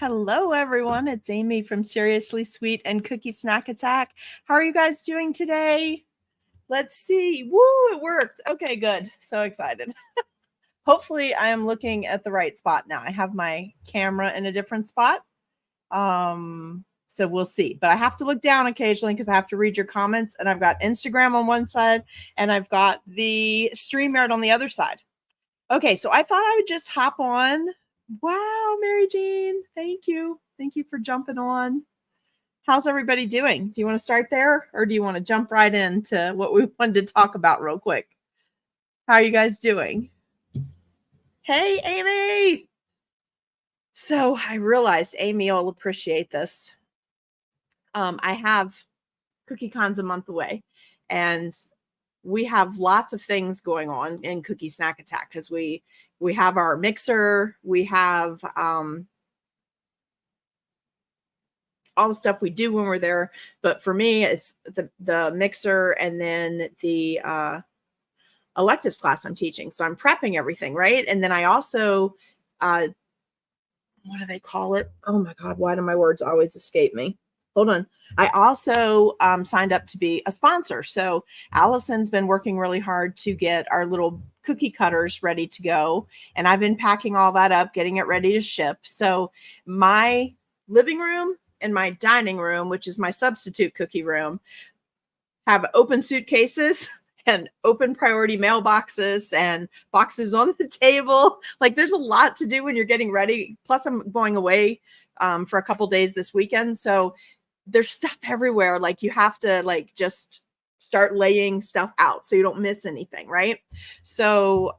Hello, everyone. It's Amy from Seriously Sweet and Cookie Snack Attack. How are you guys doing today? Let's see. Woo, it worked. Okay, good. So excited. Hopefully, I am looking at the right spot now. I have my camera in a different spot. So we'll see. But I have to look down occasionally because I have to read your comments. And I've got Instagram on one side and I've got the StreamYard on the other side. Okay, so I thought I would just hop on. Wow, Mary Jane, thank you. Thank you for jumping on. How's everybody doing? Do you want to start there or do you want to jump right into what we wanted to talk about real quick? How are you guys doing? Hey, Amy. So I realized Amy will appreciate this. I have CookieCon's a month away and we have lots of things going on in Cookie Snack Attack because we have our mixer, we have all the stuff we do when we're there. But for me, it's the mixer and then the electives class I'm teaching. So I'm prepping everything, right? And then I also, what do they call it? Oh my God, why do my words always escape me? Hold on. I also signed up to be a sponsor. So Allison's been working really hard to get our little cookie cutters ready to go. And I've been packing all that up, getting it ready to ship. So my living room and my dining room, which is my substitute cookie room, have open suitcases and open priority mailboxes and boxes on the table. Like there's a lot to do when you're getting ready. Plus I'm going away for a couple days this weekend. So there's stuff everywhere. Like you have to like just start laying stuff out so you don't miss anything, right? So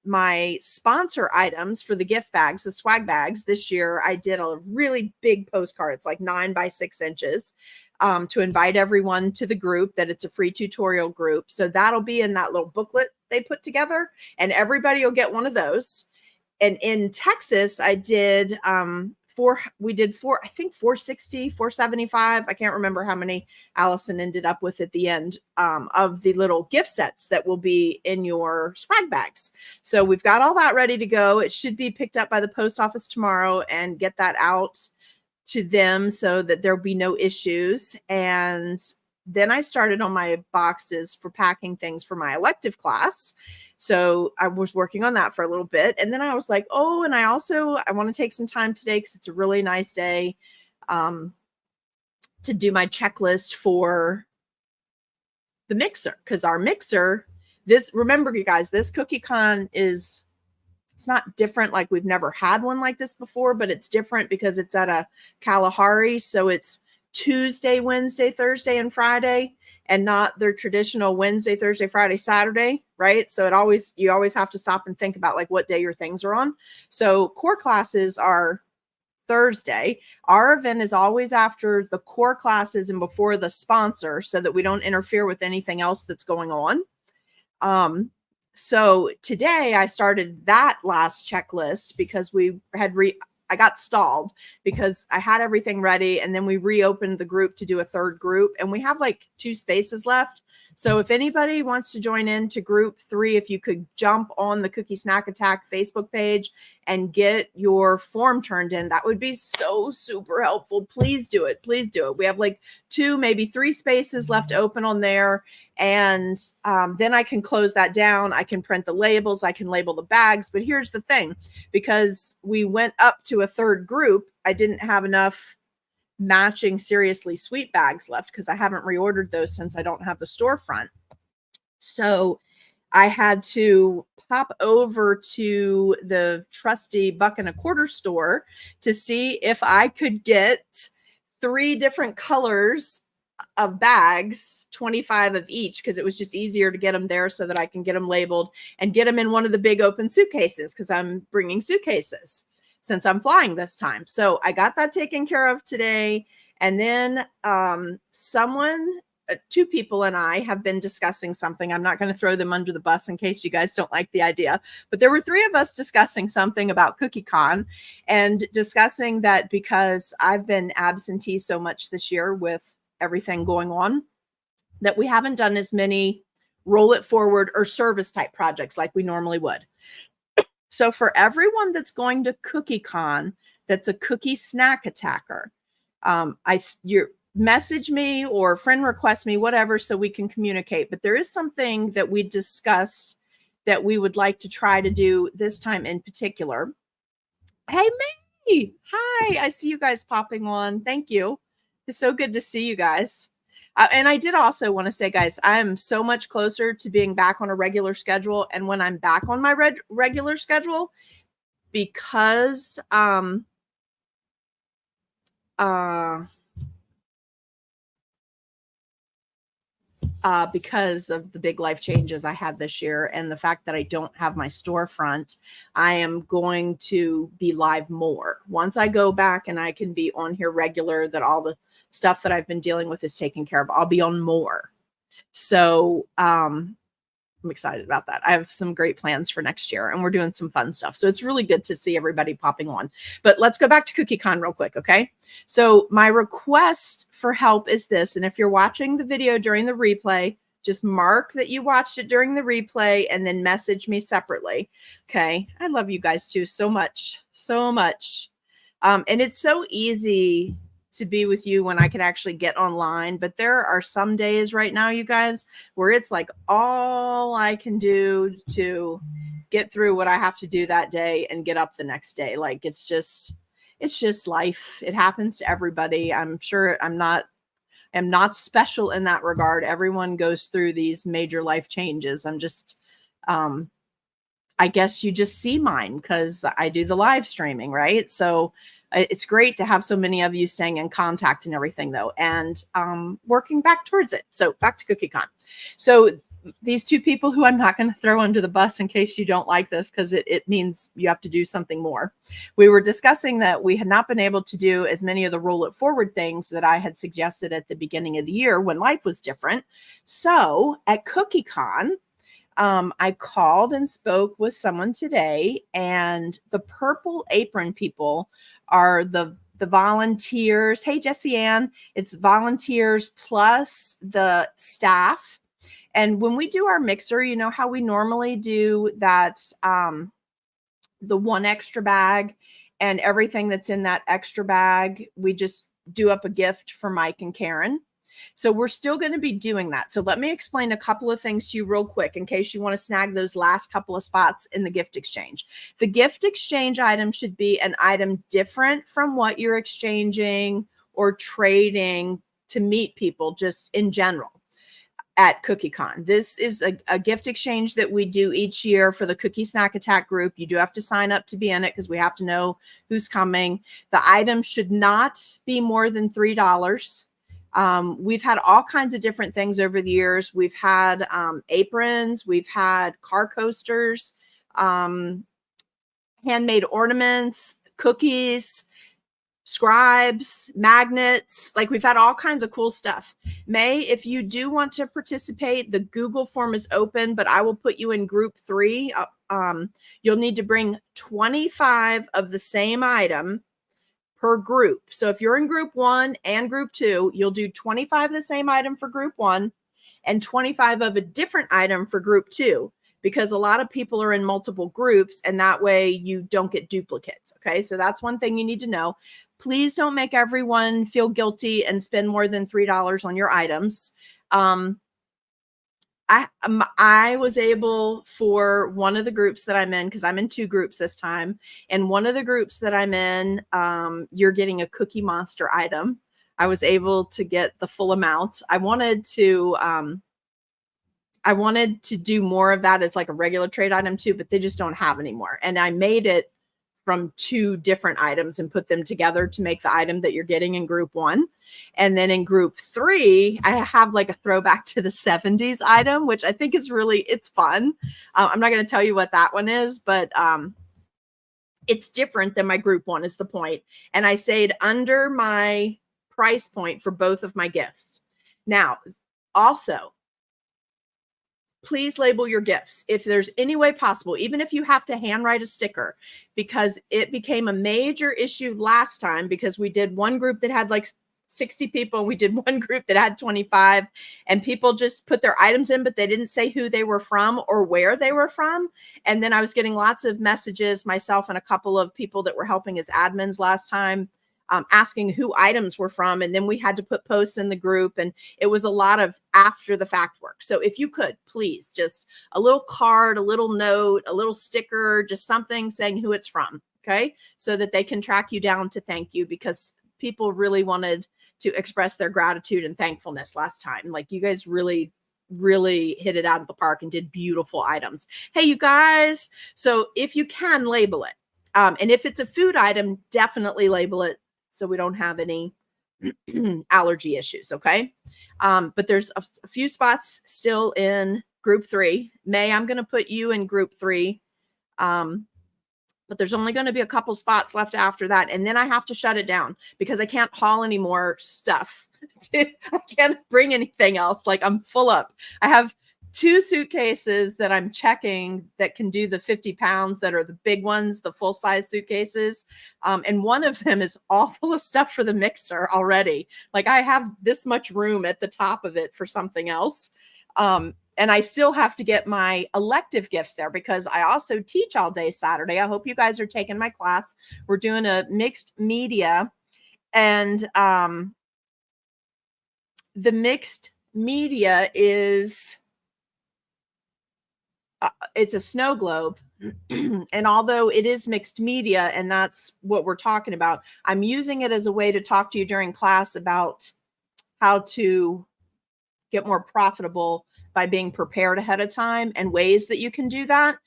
my sponsor items for the gift bags, the swag bags, this year I did a really big postcard. It's like 9 by 6 inches to invite everyone to the group, that it's a free tutorial group. So that'll be in that little booklet they put together and everybody will get one of those. And in Texas, I did we did 460, 475. I can't remember how many Allison ended up with at the end of the little gift sets that will be in your swag bags. So we've got all that ready to go. It should be picked up by the post office tomorrow and get that out to them so that there'll be no issues. And then I started on my boxes for packing things for my elective class. So I was working on that for a little bit. And then I was like, oh, and I want to take some time today because it's a really nice day to do my checklist for the mixer. Because our mixer, remember you guys, this CookieCon it's not different. Like we've never had one like this before, but it's different because it's at a Kalahari. So it's Tuesday, Wednesday, Thursday, and Friday, and not their traditional Wednesday, Thursday, Friday, Saturday, right? So you always have to stop and think about like what day your things are on. So core classes are Thursday. Our event is always after the core classes and before the sponsor so that we don't interfere with anything else that's going on. So today I started that last checklist because I got stalled because I had everything ready and then we reopened the group to do a third group and we have like 2 spaces left. So if anybody wants to join into group 3, if you could jump on the Cookie Snack Attack Facebook page and get your form turned in, that would be so super helpful. Please do it. Please do it. We have like 2, maybe 3 spaces left open on there. And then I can close that down. I can print the labels. I can label the bags. But here's the thing, because we went up to a third group, I didn't have enough matching Seriously Sweet bags left because I haven't reordered those since I don't have the storefront. So I had to pop over to the trusty $1.25 store to see if I could get 3 different colors of bags, 25 of each, because it was just easier to get them there so that I can get them labeled and get them in one of the big open suitcases because I'm bringing suitcases since I'm flying this time. So I got that taken care of today. And then 2 people and I have been discussing something. I'm not going to throw them under the bus in case you guys don't like the idea, but there were 3 of us discussing something about CookieCon and discussing that because I've been absentee so much this year with everything going on that we haven't done as many roll it forward or service type projects like we normally would. So for everyone that's going to CookieCon, that's a cookie snack attacker. You message me or friend request me, whatever, so we can communicate. But there is something that we discussed that we would like to try to do this time in particular. Hey, May. Hi. I see you guys popping on. Thank you. It's so good to see you guys. And I did also want to say, guys, I am so much closer to being back on a regular schedule. And when I'm back on my regular schedule, because because of the big life changes I had this year and the fact that I don't have my storefront, I am going to be live more. Once I go back and I can be on here regular, that all the stuff that I've been dealing with is taken care of, I'll be on more. So I'm excited about that. I have some great plans for next year and we're doing some fun stuff. So it's really good to see everybody popping on. But let's go back to CookieCon real quick, okay? So my request for help is this. And if you're watching the video during the replay, just mark that you watched it during the replay and then message me separately, okay? I love you guys too so much, so much. And it's so easy to be with you when I can actually get online. But there are some days right now, you guys, where it's like all I can do to get through what I have to do that day and get up the next day. Like it's just life. It happens to everybody. I'm sure I'm not special in that regard. Everyone goes through these major life changes. I'm just, I guess you just see mine because I do the live streaming, right? So it's great to have so many of you staying in contact and everything, though, and working back towards it. So back to CookieCon. So these two people who I'm not going to throw under the bus in case you don't like this, because it means you have to do something more. We were discussing that we had not been able to do as many of the roll it forward things that I had suggested at the beginning of the year when life was different. So at CookieCon, I called and spoke with someone today, and the Purple Apron people are the volunteers. Hey, Jessie Ann, it's volunteers plus the staff. And when we do our mixer, you know how we normally do that, the one extra bag and everything that's in that extra bag, we just do up a gift for Mike and Karen. So we're still going to be doing that. So let me explain a couple of things to you real quick in case you want to snag those last couple of spots in the gift exchange. The gift exchange item should be an item different from what you're exchanging or trading to meet people just in general at CookieCon. This is a gift exchange that we do each year for the Cookie Snack Attack group. You do have to sign up to be in it because we have to know who's coming. The item should not be more than $3. We've had all kinds of different things over the years. We've had aprons, we've had car coasters, handmade ornaments, cookies, scribes, magnets. Like we've had all kinds of cool stuff. May, if you do want to participate, the Google form is open, but I will put you in group 3. You'll need to bring 25 of the same item per group. So if you're in group 1 and group 2, you'll do 25 of the same item for group 1 and 25 of a different item for group 2, because a lot of people are in multiple groups and that way you don't get duplicates. Okay. So that's one thing you need to know. Please don't make everyone feel guilty and spend more than $3 on your items. I was able, for one of the groups that I'm in, because I'm in 2 groups this time, and one of the groups that I'm in, you're getting a Cookie Monster item. I was able to get the full amount. I wanted to do more of that as like a regular trade item too, but they just don't have anymore. And I made it from 2 different items and put them together to make the item that you're getting in group 1. And then in group 3, I have like a throwback to the 70s item, which I think is really, it's fun. I'm not going to tell you what that one is, but it's different than my group 1 is the point. And I stayed under my price point for both of my gifts. Now, also, please label your gifts if there's any way possible, even if you have to handwrite a sticker, because it became a major issue last time because we did one group that had like 60 people. We did one group that had 25, and people just put their items in, but they didn't say who they were from or where they were from. And then I was getting lots of messages, myself and a couple of people that were helping as admins last time, asking who items were from. And then we had to put posts in the group, and it was a lot of after the fact work. So if you could, please, just a little card, a little note, a little sticker, just something saying who it's from. Okay. So that they can track you down to thank you, because people really wanted to express their gratitude and thankfulness last time. Like, you guys really hit it out of the park and did beautiful items. Hey, you guys. So if you can, label it. And if it's a food item, definitely label it so we don't have any allergy issues. Okay. But there's a few spots still in group 3. May, I'm going to put you in group 3. But there's only going to be a couple spots left after that. And then I have to shut it down because I can't haul any more stuff. I can't bring anything else. Like, I'm full up. I have 2 suitcases that I'm checking that can do the 50 pounds, that are the big ones, the full size suitcases. And one of them is all full of stuff for the mixer already. Like, I have this much room at the top of it for something else. And I still have to get my elective gifts there because I also teach all day Saturday. I hope you guys are taking my class. We're doing a mixed media, and the mixed media is it's a snow globe. And although it is mixed media, and that's what we're talking about, I'm using it as a way to talk to you during class about how to get more profitable by being prepared ahead of time and ways that you can do that.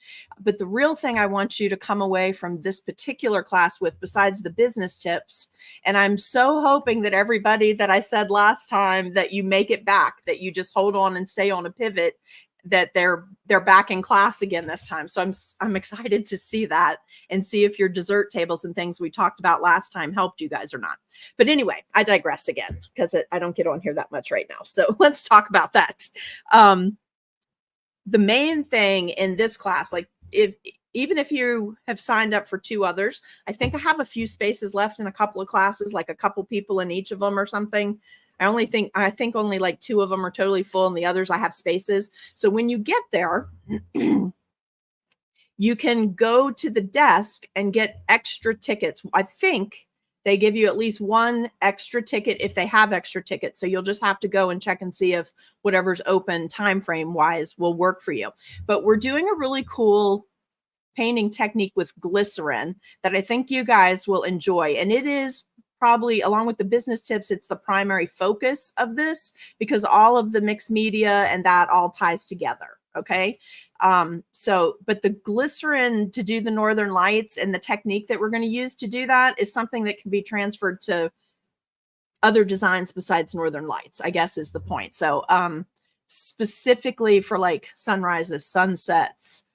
But the real thing I want you to come away from this particular class with, besides the business tips, and I'm so hoping that everybody that I said last time that you make it back, that you just hold on and stay on a pivot, that they're back in class again this time. So I'm excited to see that and see if your dessert tables and things we talked about last time helped you guys or not. But anyway, I digress again because I don't get on here that much right now. So let's talk about that. The main thing in this class, like, even if you have signed up for 2 others, I think I have a few spaces left in a couple of classes, like a couple people in each of them or something. I think only like 2 of them are totally full, and the others I have spaces. So when you get there, you can go to the desk and get extra tickets. I think they give you at least 1 extra ticket if they have extra tickets. So you'll just have to go and check and see if whatever's open time frame wise will work for you. But we're doing a really cool painting technique with glycerin that I think you guys will enjoy. And it is probably, along with the business tips, it's the primary focus of this because all of the mixed media and that all ties together. Okay. But the glycerin to do the Northern Lights and the technique that we're going to use to do that is something that can be transferred to other designs besides Northern Lights, I guess is the point. So, specifically for like sunrises, sunsets,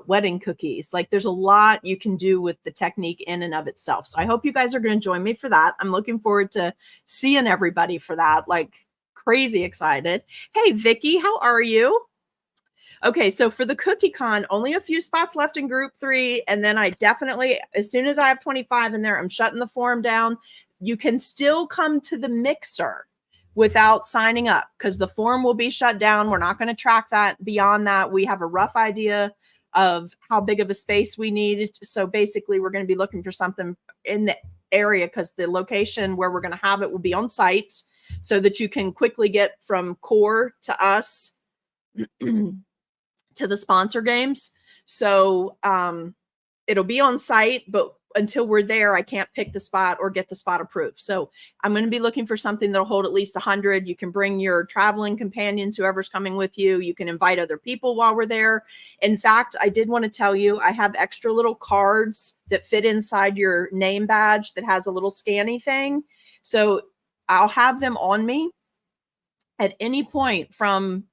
wedding cookies, like there's a lot you can do with the technique in and of itself. So I hope you guys are going to join me for that. I'm looking forward to seeing everybody for that. Like, crazy excited. Hey, Vicky, how are you? Okay, so for the CookieCon, only a few spots left in group 3. And then I definitely, as soon as I have 25 in there, I'm shutting the form down. You can still come to the mixer without signing up because the form will be shut down. We're not going to track that. Beyond that, we have a rough idea of how big of a space we need. So basically, we're going to be looking for something in the area because the location where we're going to have it will be on site so that you can quickly get from core to us to the sponsor games. So it'll be on site, but until we're there, I can't pick the spot or get the spot approved. So I'm going to be looking for something that'll hold at least 100. You can bring your traveling companions, whoever's coming with you. You can invite other people while we're there. In fact, I did want to tell you, I have extra little cards that fit inside your name badge that has a little scanny thing. So I'll have them on me at any point from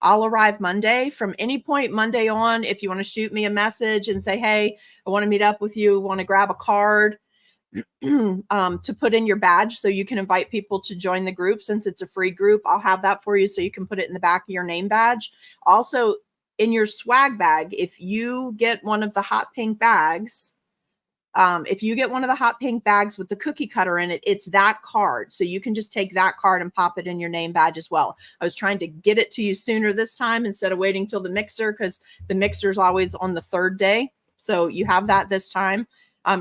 I'll arrive Monday. From any point Monday on, if you want to shoot me a message and say, hey, I want to meet up with you, want to grab a card to put in your badge so you can invite people to join the group. Since it's a free group, I'll have that for you so you can put it in the back of your name badge. Also, in your swag bag, if you get one of the hot pink bags, If you get one of the hot pink bags with the cookie cutter in it, it's that card. So you can just take that card and pop it in your name badge as well. I was trying to get it to you sooner this time instead of waiting till the mixer, because the mixer is always on the third day. So you have that this time.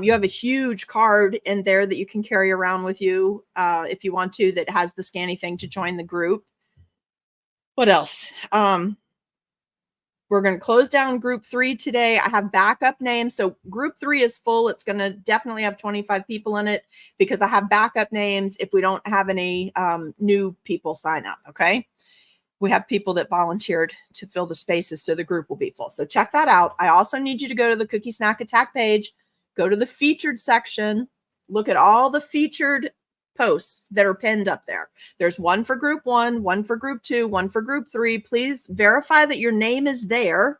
You have a huge card in there that you can carry around with you if you want to, that has the scanny thing to join the group. What else? We're going to close down group 3 today. I have backup names. So group 3 is full. It's going to definitely have 25 people in it because I have backup names if we don't have any new people sign up. Okay. We have people that volunteered to fill the spaces, so the group will be full. So check that out. I also need you to go to the Cookie Snack Attack page, go to the featured section, look at all the featured posts that are pinned up there. There's one for group 1, one for group 2, one for group 3. Please verify that your name is there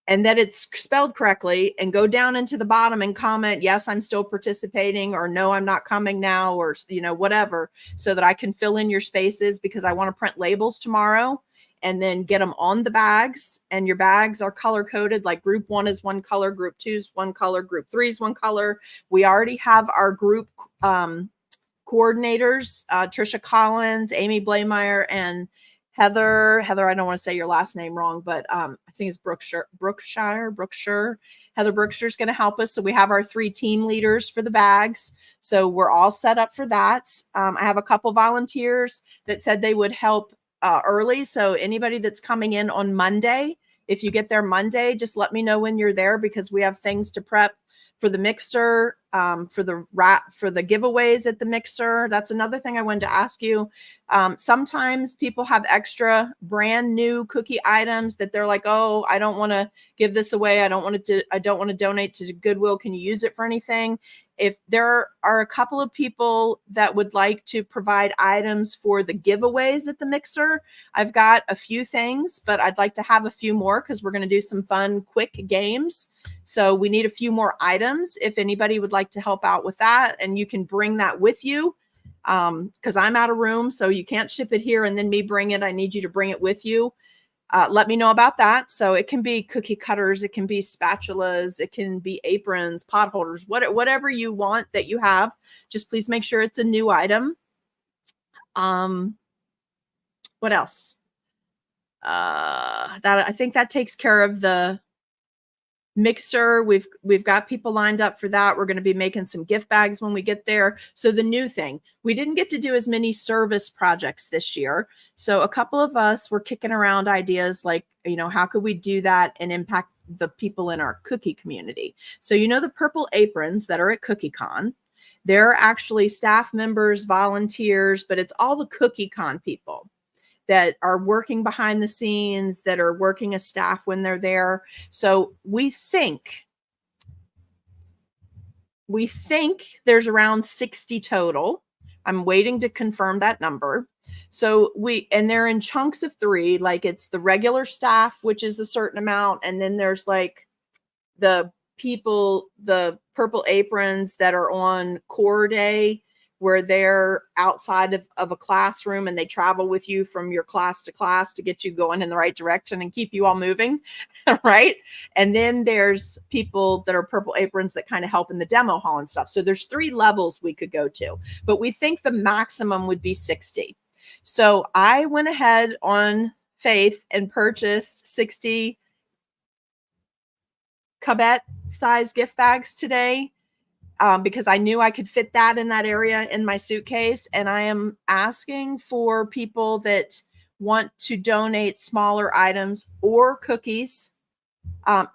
and that it's spelled correctly, and go down into the bottom and comment, yes, I'm still participating, or no, I'm not coming now, or, you know, whatever, so that I can fill in your spaces, because I want to print labels tomorrow and then get them on the bags. And your bags are color coded. Like group 1 is one color, group 2 is one color, group 3 is one color. We already have our group coordinators, Trisha Collins, Amy Blameyer, and Heather, I don't want to say your last name wrong, but I think it's Brookshire. Heather Brookshire is going to help us. So we have our 3 team leaders for the bags. So we're all set up for that. I have a couple volunteers that said they would help early. So anybody that's coming in on Monday, if you get there Monday, just let me know when you're there, because we have things to prep for the mixer, for the giveaways at the mixer. That's another thing I wanted to ask you. Sometimes people have extra brand new cookie items that they're like, oh, I don't want to give this away. I don't want to donate to Goodwill. Can you use it for anything? If there are a couple of people that would like to provide items for the giveaways at the mixer, I've got a few things, but I'd like to have a few more, because we're going to do some fun, quick games. So we need a few more items if anybody would like to help out with that. And you can bring that with you, because I'm out of room. So you can't ship it here and then me bring it. I need you to bring it with you. Let me know about that. So it can be cookie cutters, it can be spatulas, it can be aprons, pot holders, whatever you want that you have. Just please make sure it's a new item. What else? I think that takes care of the mixer. We've got people lined up for that. We're going to be making some gift bags when we get there. So the new thing, we didn't get to do as many service projects this year. So a couple of us were kicking around ideas like, you know, how could we do that and impact the people in our cookie community? So, you know, the purple aprons that are at CookieCon, they're actually staff members, volunteers, but it's all the CookieCon people that are working behind the scenes, that are working as staff when they're there. So we think there's around 60 total. I'm waiting to confirm that number. So and they're in chunks of 3, like it's the regular staff, which is a certain amount. And then there's like the people, the purple aprons that are on core day, where they're outside of a classroom and they travel with you from your class to class to get you going in the right direction and keep you all moving, right? And then there's people that are purple aprons that kind of help in the demo hall and stuff. So there's 3 levels we could go to, but we think the maximum would be 60. So I went ahead on faith and purchased 60 Cabot size gift bags today. Because I knew I could fit that in that area in my suitcase. And I am asking for people that want to donate smaller items or cookies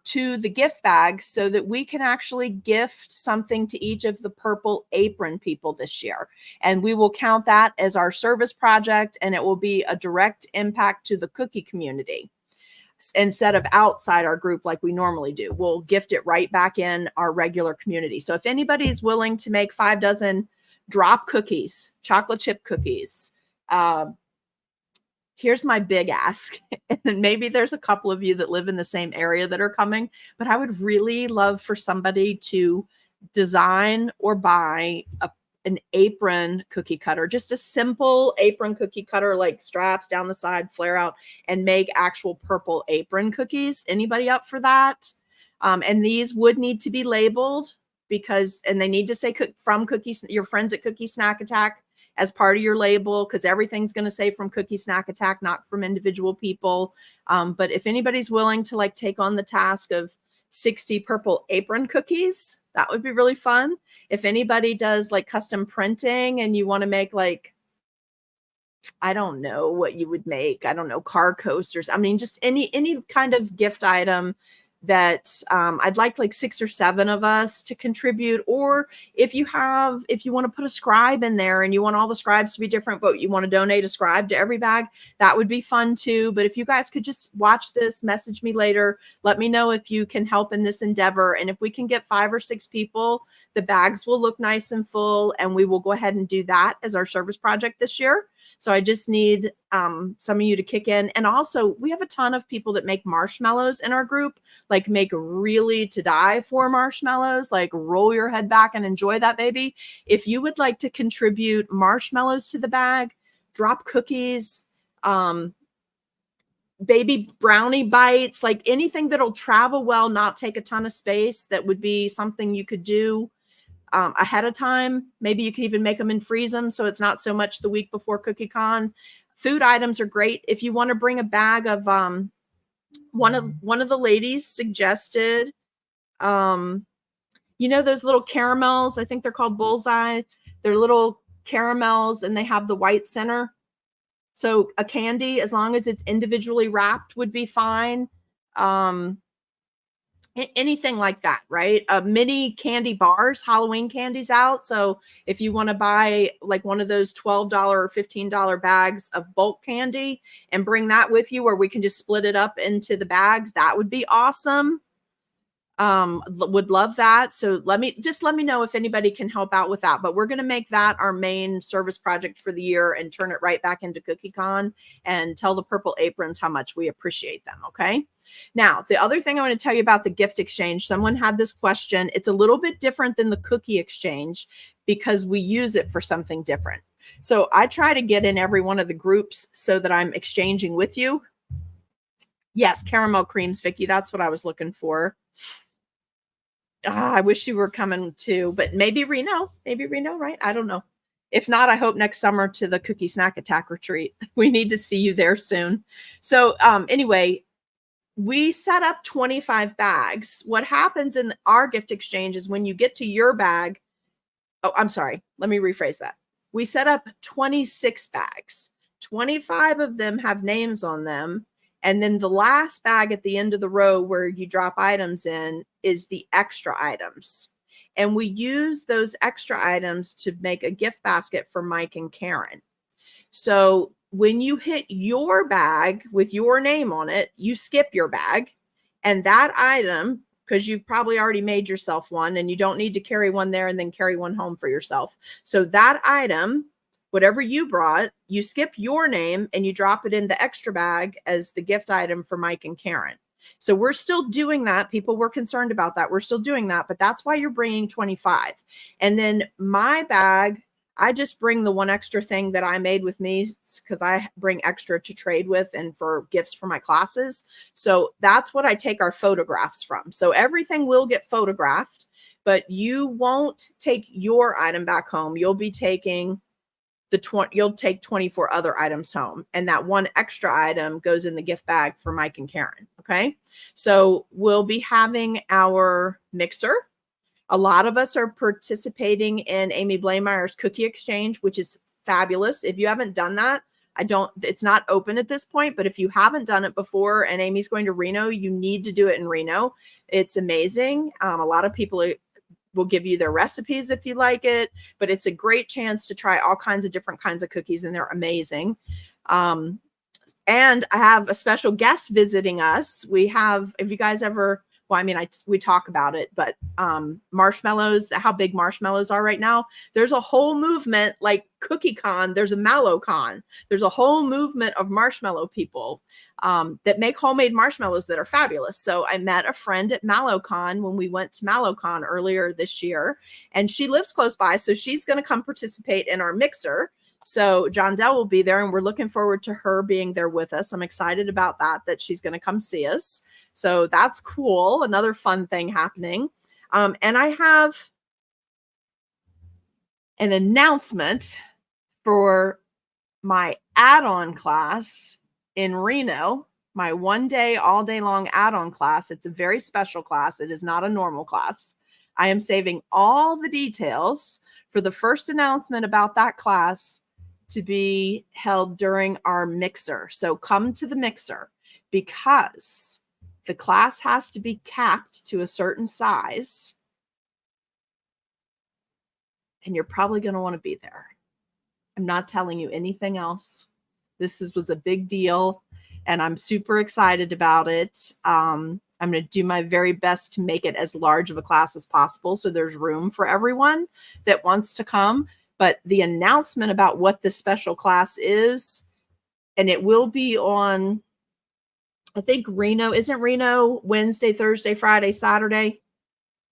to the gift bags, so that we can actually gift something to each of the purple apron people this year. And we will count that as our service project, and it will be a direct impact to the cookie community. Instead of outside our group like we normally do, we'll gift it right back in our regular community. So if anybody's willing to make 5 dozen drop cookies, chocolate chip cookies, here's my big ask. And maybe there's a couple of you that live in the same area that are coming, but I would really love for somebody to design or buy an apron cookie cutter, just a simple apron cookie cutter, like straps down the side, flare out, and make actual purple apron cookies. Anybody up for that? And these would need to be labeled. because, and they need to say from Cookies, your friends at Cookie Snack Attack as part of your label, because everything's going to say from Cookie Snack Attack, not from individual people. But if anybody's willing to like take on the task of 60 purple apron cookies, that would be really fun. If anybody does like custom printing and you want to make like, I don't know what you would make. I don't know, car coasters. I mean, just any kind of gift item that I'd like 6 or 7 of us to contribute. Or if you want to put a scribe in there and you want all the scribes to be different, but you want to donate a scribe to every bag, that would be fun too. But if you guys could just watch this, message me later, let me know if you can help in this endeavor. And if we can get 5 or 6 people, the bags will look nice and full, and we will go ahead and do that as our service project this year. So I just need some of you to kick in. And also, we have a ton of people that make marshmallows in our group, like make really to die for marshmallows, like roll your head back and enjoy that baby. If you would like to contribute marshmallows to the bag, drop cookies, baby brownie bites, like anything that'll travel well, not take a ton of space, that would be something you could do ahead of time. Maybe you could even make them and freeze them, so it's not so much the week before CookieCon. Food items are great. If you want to bring a bag of one of the ladies suggested, you know, those little caramels, I think they're called Bullseye. They're little caramels and they have the white center. So a candy, as long as it's individually wrapped, would be fine. Anything like that, right? Mini candy bars, Halloween candies out. So if you want to buy like one of those $12 or $15 bags of bulk candy and bring that with you, or we can just split it up into the bags, that would be awesome. Would love that. So let me know if anybody can help out with that. But we're going to make that our main service project for the year and turn it right back into CookieCon and tell the Purple Aprons how much we appreciate them. Okay. Now, the other thing I want to tell you about the gift exchange, someone had this question. It's a little bit different than the cookie exchange because we use it for something different. So I try to get in every one of the groups so that I'm exchanging with you. Yes, caramel creams, Vicky. That's what I was looking for. I wish you were coming too, but maybe Reno, right? I don't know. If not, I hope next summer to the Cookie Snack Attack retreat. We need to see you there soon. So anyway, we set up 25 bags. What happens in our gift exchange is when you get to your bag. Oh, I'm sorry. Let me rephrase that. We set up 26 bags. 25 of them have names on them. And then the last bag at the end of the row where you drop items in is the extra items. And we use those extra items to make a gift basket for Mike and Karen. So when you hit your bag with your name on it, you skip your bag. And that item, because you've probably already made yourself one and you don't need to carry one there and then carry one home for yourself. So that item, whatever you brought, you skip your name and you drop it in the extra bag as the gift item for Mike and Karen. So we're still doing that. People were concerned about that. We're still doing that, but that's why you're bringing 25. And then my bag, I just bring the one extra thing that I made with me because I bring extra to trade with and for gifts for my classes. So that's what I take our photographs from. So everything will get photographed, but you won't take your item back home. You'll be taking you'll take 24 other items home, and that one extra item goes in the gift bag for Mike and Karen. Okay. So we'll be having our mixer. A lot of us are participating in Amy Blameyer's cookie exchange, which is fabulous. If you haven't done that, it's not open at this point, but if you haven't done it before and Amy's going to Reno, you need to do it in Reno. It's amazing. A lot of people will give you their recipes if you like it, but it's a great chance to try all kinds of different kinds of cookies, and they're amazing. And I have a special guest visiting us. We have, if you guys ever, well, I mean, we talk about it, but marshmallows, how big marshmallows are right now. There's a whole movement like CookieCon. There's a MallowCon. There's a whole movement of marshmallow people that make homemade marshmallows that are fabulous. So I met a friend at MallowCon when we went to MallowCon earlier this year, and she lives close by. So she's going to come participate in our mixer. So John Dell will be there, and we're looking forward to her being there with us. I'm excited about that she's going to come see us. So that's cool. Another fun thing happening. And I have an announcement for my add-on class in Reno, my 1 day, all day long add-on class. It's a very special class. It is not a normal class. I am saving all the details for the first announcement about that class to be held during our mixer. So come to the mixer, because the class has to be capped to a certain size, and you're probably going to want to be there. I'm not telling you anything else. This was a big deal, and I'm super excited about it. I'm going to do my very best to make it as large of a class as possible, so there's room for everyone that wants to come. But the announcement about what this special class is, and it will be on, I think Reno, isn't Reno Wednesday, Thursday, Friday, Saturday?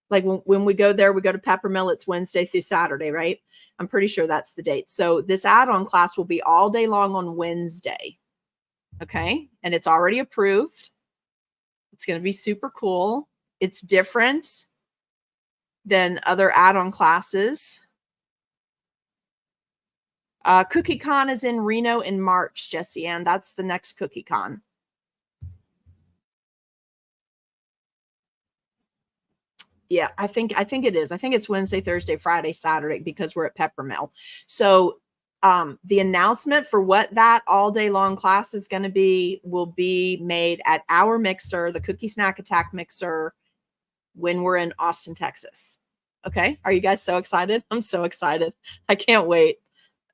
Like when we go there, we go to Peppermill, it's Wednesday through Saturday, right? I'm pretty sure that's the date. So this add-on class will be all day long on Wednesday. Okay. And it's already approved. It's going to be super cool. It's different than other add-on classes. CookieCon is in Reno in March, Jessie Ann. That's the next CookieCon. Yeah, I think it is. I think it's Wednesday, Thursday, Friday, Saturday, because we're at Peppermill. So the announcement for what that all day long class is going to be will be made at our mixer, the Cookie Snack Attack mixer, when we're in Austin, Texas. Okay. Are you guys so excited? I'm so excited. I can't wait.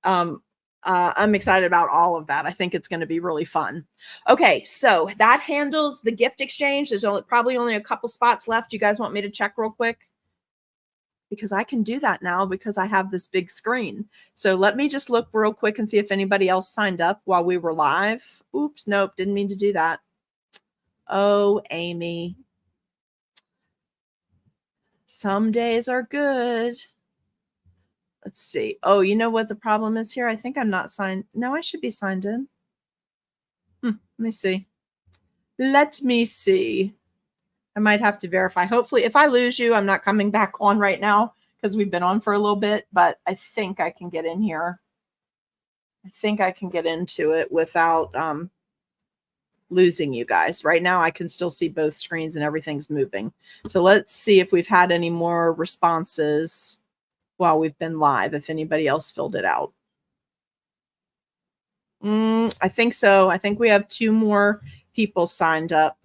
I'm excited about all of that. I think it's going to be really fun. Okay, so that handles the gift exchange. There's probably only a couple spots left. You guys want me to check real quick? Because I can do that now because I have this big screen. So let me just look real quick and see if anybody else signed up while we were live. Oops, nope, didn't mean to do that. Oh, Amy. Some days are good. Let's see. Oh, you know what the problem is here? I think I'm not signed. No, I should be signed in. Let me see. Let me see. I might have to verify. Hopefully, if I lose you, I'm not coming back on right now because we've been on for a little bit, but I think I can get in here. I think I can get into it without losing you guys. Right now, I can still see both screens and everything's moving. So let's see if we've had any more responses while we've been live, if anybody else filled it out. I think so. I think we have 2 more people signed up.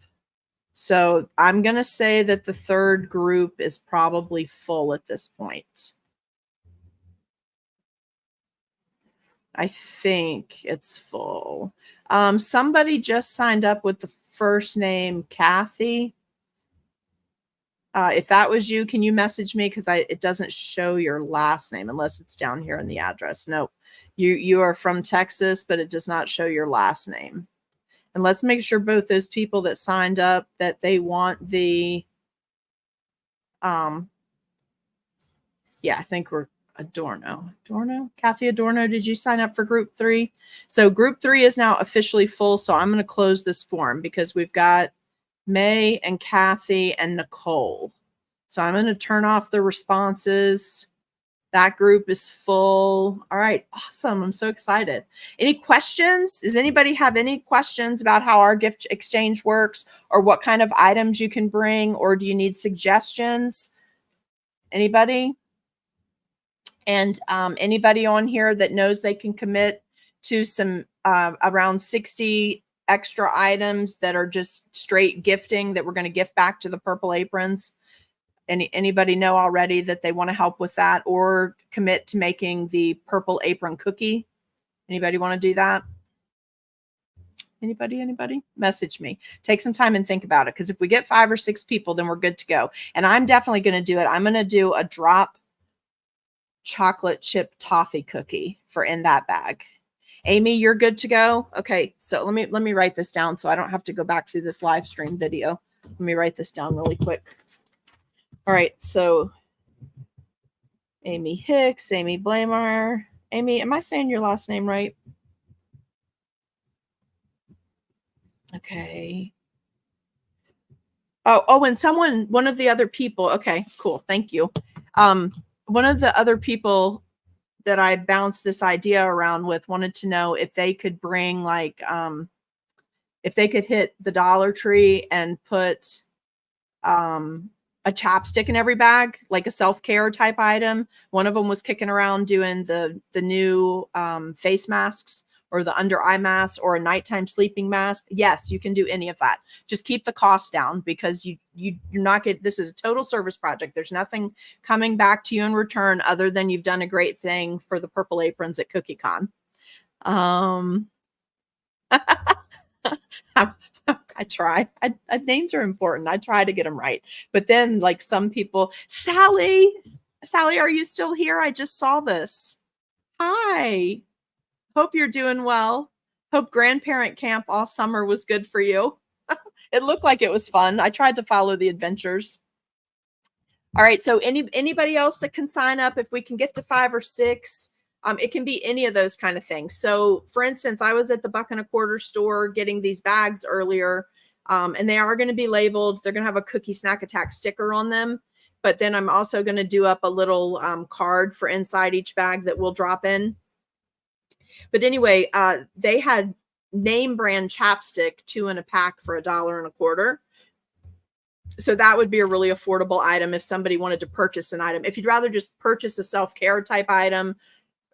So I'm going to say that the third group is probably full at this point. I think it's full. Somebody just signed up with the first name Kathy. If that was you, can you message me? Because it doesn't show your last name unless it's down here in the address. No, you are from Texas, but it does not show your last name. And let's make sure both those people that signed up that they want the, yeah, I think we're Adorno. Kathy Adorno, did you sign up for group 3? So group 3 is now officially full. So I'm going to close this form because we've got May and Kathy and Nicole. So I'm going to turn off the responses. That group is full. All right. Awesome. I'm so excited. Any questions? Does anybody have any questions about how our gift exchange works or what kind of items you can bring, or do you need suggestions? Anybody? And anybody on here that knows they can commit to some around 60 extra items that are just straight gifting that we're going to gift back to the Purple Aprons? Anybody know already that they want to help with that or commit to making the Purple Apron cookie? Anybody want to do that? Anybody? Message me. Take some time and think about it, because if we get 5 or 6 people, then we're good to go. And I'm definitely going to do it. I'm going to do a drop chocolate chip toffee cookie for in that bag. Amy, you're good to go. Okay, so let me write this down so I don't have to go back through this live stream video. Let me write this down really quick. All right, so Amy Hicks, Amy Blamer. Amy, am I saying your last name right? Okay. Oh, and one of the other people. Okay, cool. Thank you. One of the other people that I bounced this idea around with wanted to know if they could bring like, if they could hit the Dollar Tree and put a chapstick in every bag, like a self-care type item. One of them was kicking around doing the new face masks or the under eye mask or a nighttime sleeping mask. Yes, you can do any of that. Just keep the cost down, because you're not getting, this is a total service project. There's nothing coming back to you in return other than you've done a great thing for the purple aprons at CookieCon. I try. Names are important. I try to get them right. But then, like, some people, Sally, are you still here? I just saw this. Hi. Hope you're doing well. Hope grandparent camp all summer was good for you. It looked like it was fun. I tried to follow the adventures. All right. So anybody else that can sign up, if we can get to 5 or 6, it can be any of those kind of things. So for instance, I was at the $1.25 store getting these bags earlier, and they are going to be labeled. They're going to have a Cookie Snack Attack sticker on them. But then I'm also going to do up a little card for inside each bag that we'll drop in. But anyway, they had name brand chapstick, 2 in a pack for $1.25. So that would be a really affordable item if somebody wanted to purchase an item. If you'd rather just purchase a self-care type item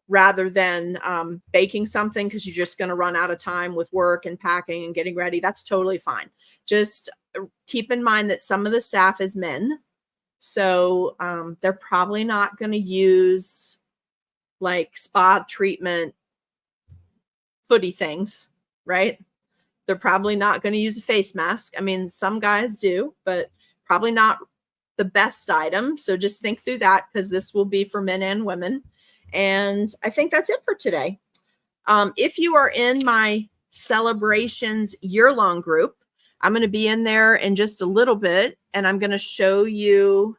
rather than baking something because you're just going to run out of time with work and packing and getting ready, that's totally fine. Just keep in mind that some of the staff is men. So they're probably not going to use like spa treatment footy things, right? They're probably not going to use a face mask. I mean, some guys do, but probably not the best item. So just think through that, because this will be for men and women. And I think that's it for today. If you are in my celebrations year-long group, I'm going to be in there in just a little bit, and I'm going to show you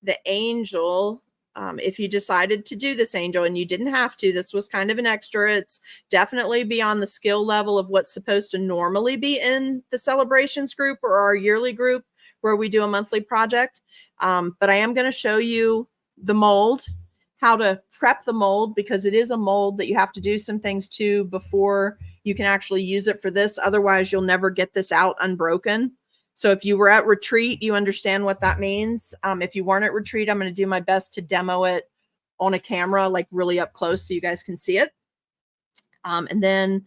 the angel. If you decided to do this angel and you didn't have to, this was kind of an extra. It's definitely beyond the skill level of what's supposed to normally be in the celebrations group or our yearly group where we do a monthly project. But I am going to show you the mold, how to prep the mold, because it is a mold that you have to do some things to before you can actually use it for this. Otherwise, you'll never get this out unbroken. So if you were at retreat, you understand what that means. If you weren't at retreat, I'm going to do my best to demo it on a camera, like really up close so you guys can see it. And then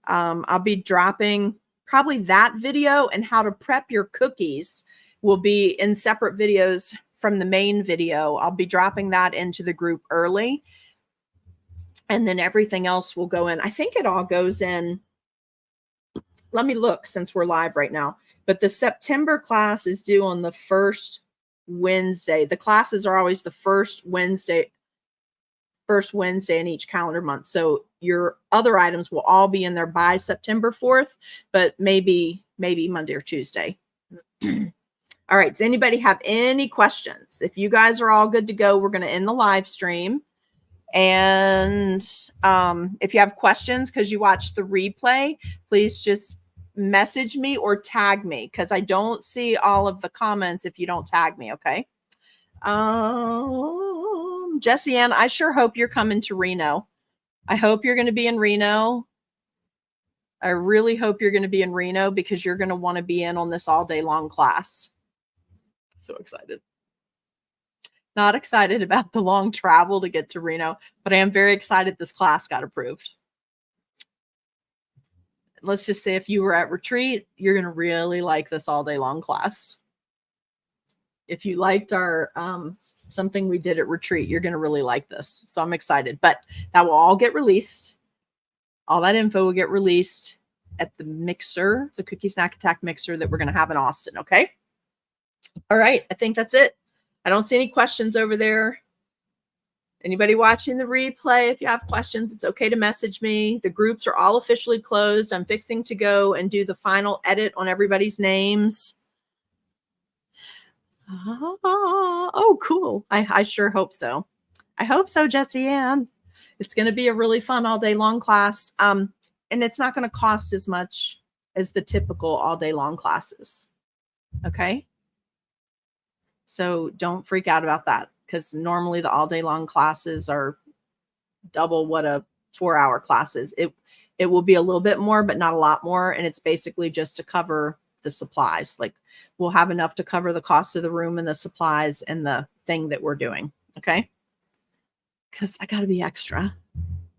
I'll be dropping probably that video, and how to prep your cookies will be in separate videos from the main video. I'll be dropping that into the group early, and then everything else will go in. I think it all goes in. Let me look since we're live right now. But the September class is due on the first Wednesday. The classes are always the first Wednesday in each calendar month. So your other items will all be in there by September 4th, but maybe Monday or Tuesday. All right. Does anybody have any questions? If you guys are all good to go, we're going to end the live stream. And if you have questions because you watched the replay, please just message me or tag me, because I don't see all of the comments if you don't tag me. Okay. Jessie Ann, I sure hope you're coming to Reno. I hope you're going to be in Reno. I really hope you're going to be in Reno, because you're going to want to be in on this all day long class. So excited. Not excited about the long travel to get to Reno, but I am very excited this class got approved. Let's just say if you were at retreat, you're going to really like this all day long class. If you liked our something we did at retreat, you're going to really like this. So I'm excited, but that will all get released. All that info will get released at the mixer, the Cookie Snack Attack mixer that we're going to have in Austin. Okay. All right. I think that's it. I don't see any questions over there. Anybody watching the replay, if you have questions, it's okay to message me. The groups are all officially closed. I'm fixing to go and do the final edit on everybody's names. Oh, cool. I sure hope so. I hope so, Jessie Ann. It's going to be a really fun all day long class. And it's not going to cost as much as the typical all day long classes. Okay. So don't freak out about that, because normally the all day long classes are double what a 4-hour class is. It will be a little bit more, but not a lot more. And it's basically just to cover the supplies. Like we'll have enough to cover the cost of the room and the supplies and the thing that we're doing. Okay. Because I got to be extra.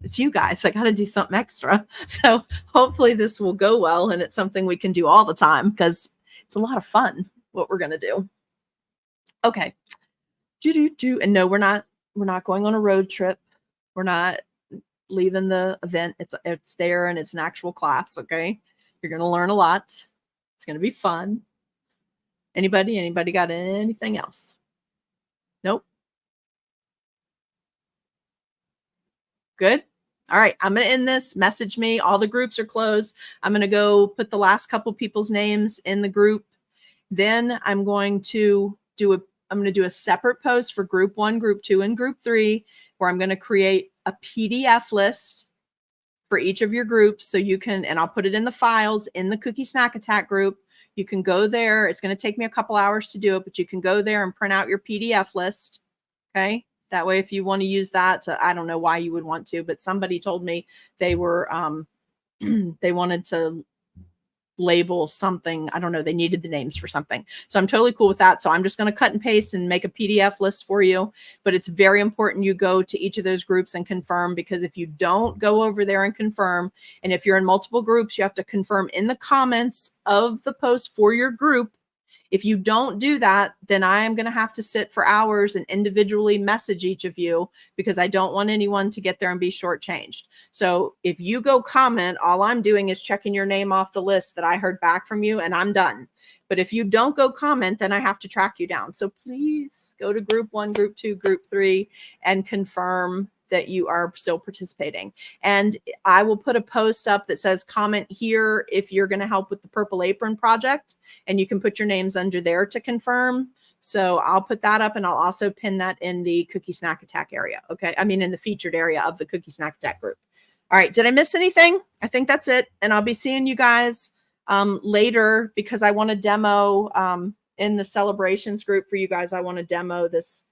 It's you guys. I got to do something extra. So hopefully this will go well. And it's something we can do all the time because it's a lot of fun what we're going to do. Okay. And no, we're not going on a road trip. We're not leaving the event. It's there and it's an actual class. Okay. You're going to learn a lot. It's going to be fun. Anybody got anything else? Nope. Good. All right. I'm going to end this. Message me. All the groups are closed. I'm going to go put the last couple people's names in the group. Then I'm going to do a separate post for group 1, group 2, and group 3, where I'm going to create a PDF list for each of your groups. So you can, and I'll put it in the files in the Cookie Snack Attack group. You can go there. It's going to take me a couple hours to do it, but you can go there and print out your PDF list. Okay. That way, if you want to use that, I don't know why you would want to, but somebody told me they were, they wanted to label something. I don't know. They needed the names for something. So I'm totally cool with that. So I'm just going to cut and paste and make a PDF list for you. But it's very important you go to each of those groups and confirm, because if you don't go over there and confirm, and if you're in multiple groups, you have to confirm in the comments of the post for your group. If you don't do that, then I am going to have to sit for hours and individually message each of you, because I don't want anyone to get there and be shortchanged. So if you go comment, all I'm doing is checking your name off the list that I heard back from you, and I'm done. But if you don't go comment, then I have to track you down. So please go to group 1, group 2, group 3, and confirm that you are still participating. And I will put a post up that says comment here if you're going to help with the Purple Apron project, and you can put your names under there to confirm. So I'll put that up, and I'll also pin that in the Cookie Snack Attack area. Okay. I mean, in the featured area of the Cookie Snack Attack group. All right. Did I miss anything? I think that's it. And I'll be seeing you guys later, because I want to demo in the celebrations group for you guys. I want to demo this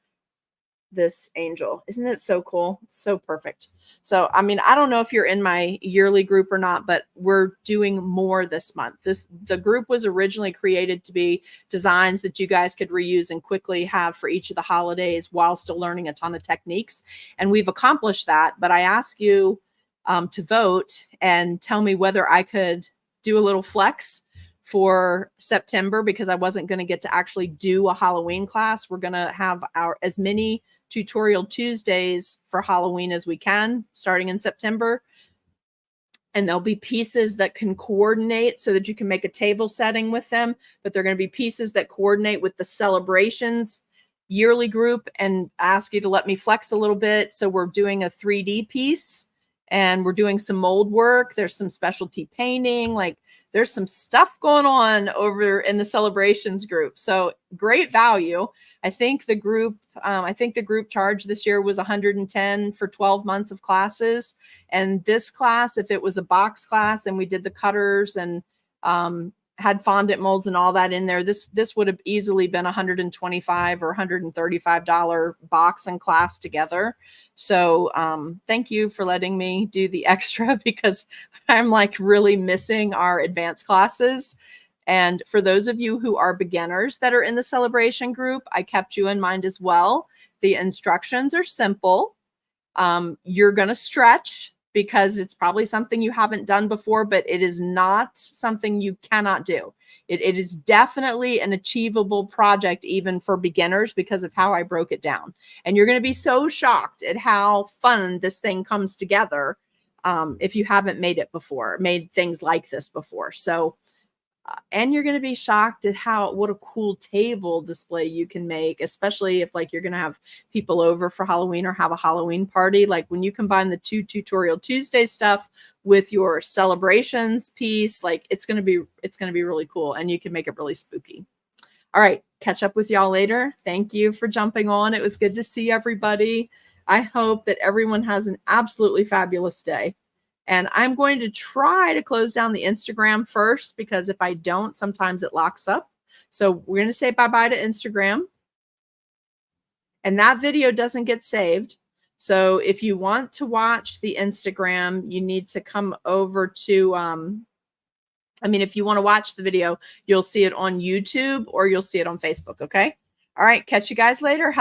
angel. Isn't it so cool? It's so perfect. So, I mean, I don't know if you're in my yearly group or not, but we're doing more this month. The group was originally created to be designs that you guys could reuse and quickly have for each of the holidays while still learning a ton of techniques. And we've accomplished that. But I ask you to vote and tell me whether I could do a little flex for September, because I wasn't going to get to actually do a Halloween class. We're going to have as many Tutorial Tuesdays for Halloween as we can starting in September. And there'll be pieces that can coordinate so that you can make a table setting with them, but they're going to be pieces that coordinate with the celebrations yearly group, and ask you to let me flex a little bit. So we're doing a 3D piece, and we're doing some mold work. There's some specialty painting, like there's some stuff going on over in the celebrations group. So great value. I think the group charge this year was $110 for 12 months of classes. And this class, if it was a box class and we did the cutters and had fondant molds and all that in there, this would have easily been $125 or $135 box and class together. So thank you for letting me do the extra, because I'm like really missing our advanced classes. And for those of you who are beginners that are in the celebration group, I kept you in mind as well. The instructions are simple. You're going to stretch, because it's probably something you haven't done before, but it is not something you cannot do. It is definitely an achievable project, even for beginners, because of how I broke it down. And you're going to be so shocked at how fun this thing comes together if you haven't made things like this before. So, and you're going to be shocked at what a cool table display you can make, especially if like you're going to have people over for Halloween or have a Halloween party. Like when you combine the 2 Tutorial Tuesday stuff with your celebrations piece, like it's going to be really cool, and you can make it really spooky. All right. Catch up with y'all later. Thank you for jumping on. It was good to see everybody. I hope that everyone has an absolutely fabulous day. And I'm going to try to close down the Instagram first, because if I don't, sometimes it locks up. So we're going to say bye-bye to Instagram. And that video doesn't get saved. So if you want to watch the Instagram, you need to come over to, if you want to watch the video, you'll see it on YouTube or you'll see it on Facebook. Okay. All right. Catch you guys later.